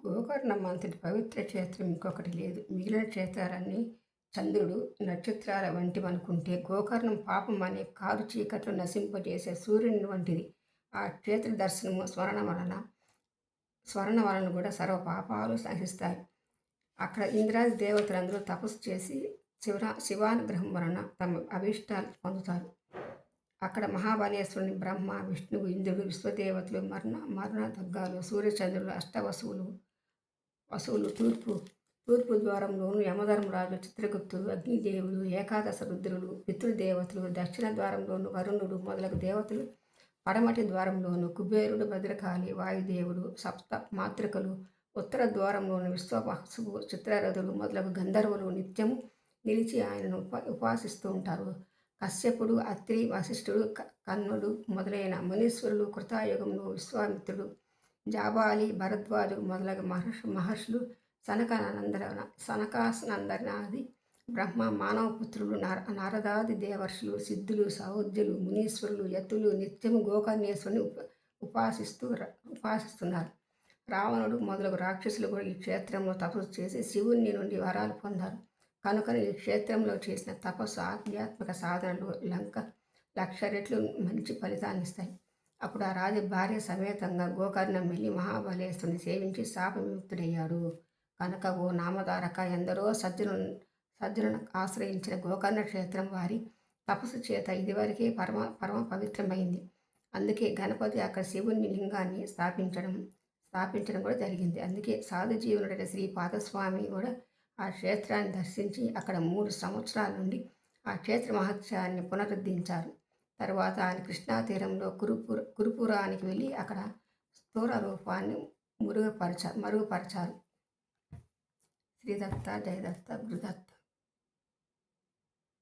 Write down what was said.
గోకర్ణం అంతటి పవిత్ర క్షేత్రం ఇంకొకటి లేదు. మిగిలిన క్షేత్రాలన్నీ చంద్రుడు, నక్షత్రాల వంటివనుకుంటే గోకర్ణం పాపం అనే కారు చీకట్లు నశింపజేసే సూర్యుని వంటిది. ఆ క్షేత్ర దర్శనము స్మరణ వలన కూడా సర్వ పాపాలు నశిస్తాయి. అక్కడ ఇంద్రాది దేవతలందరూ తపస్సు చేసి శివానుగ్రహం వలన తమ అభీష్టాలు పొందుతారు. అక్కడ మహాబలేశ్వరుని బ్రహ్మ, విష్ణువు, ఇంద్రుడు, విశ్వదేవతలు, మరణ సూర్యచంద్రులు, వసువులు తూర్పు ద్వారంలోను, యమధర్మరాజు, చిత్రగుప్తుడు, అగ్నిదేవుడు, ఏకాదశ రుద్రులు, పితృదేవతలు, దక్షిణ ద్వారంలోను వరుణుడు మొదలగు దేవతలు, పడమటి ద్వారంలోను కుబేరుడు, భద్రకాళి, వాయుదేవుడు, సప్త మాతృకలు, ఉత్తర ద్వారంలోని విశ్వవాసువు, చిత్రరథుడు మొదలగు గంధర్వులు నిత్యము నిలిచి ఆయనను ఉపాసిస్తూ ఉంటారు. కశ్యపుడు, అత్రి, వశిష్ఠుడు, కన్నుడు మొదలైన మునీశ్వరులు, కృతాయుగంలో విశ్వామిత్రుడు, జాబాలి, భరద్వాజు మొదలగు మహర్షులు, సనకాసనందనాది బ్రహ్మ, మానవపుత్రులు, నారదాది దేవర్షులు, సిద్ధులు, సౌద్యులు, మునీశ్వరులు, యతులు నిత్యము గోకర్ణేశ్వరుని ఉపాసిస్తున్నారు. రావణుడు మొదలగు రాక్షసులు కూడా ఈ క్షేత్రంలో తపస్సు చేసి శివుని నుండి వరాలు పొందారు. కనుకనే ఈ క్షేత్రంలో చేసిన తపస్సు, ఆధ్యాత్మిక సాధనలు 1,00,000 రెట్లు మంచి ఫలితాన్నిస్తాయి. అప్పుడు ఆ రాజు భార్య సమేతంగా గోకర్ణం వెళ్ళి మహాబలేశ్వరుని సేవించి శాప విముక్తుడయ్యాడు. కనుక ఓ నామధారక, ఎందరో సజ్జనులను ఆశ్రయించిన గోకర్ణ క్షేత్రం వారి తపస్సు చేత ఇదివరకే పరమ పవిత్రమైంది. అందుకే గణపతి అక్కడ శివుని లింగాన్ని స్థాపించడం కూడా జరిగింది. అందుకే సాధు జీవనుడైన శ్రీ పాదస్వామి కూడా ఆ క్షేత్రాన్ని దర్శించి అక్కడ 3 సంవత్సరాల నుండి ఆ క్షేత్ర మహత్యాన్ని పునరుద్ధరించారు. తర్వాత ఆయన కృష్ణా తీరంలో కురుపురానికి వెళ్ళి అక్కడ స్థూల రూపాన్ని మరుగుపరచారు. శ్రీదత్త, జయదత్త, గురుదత్త.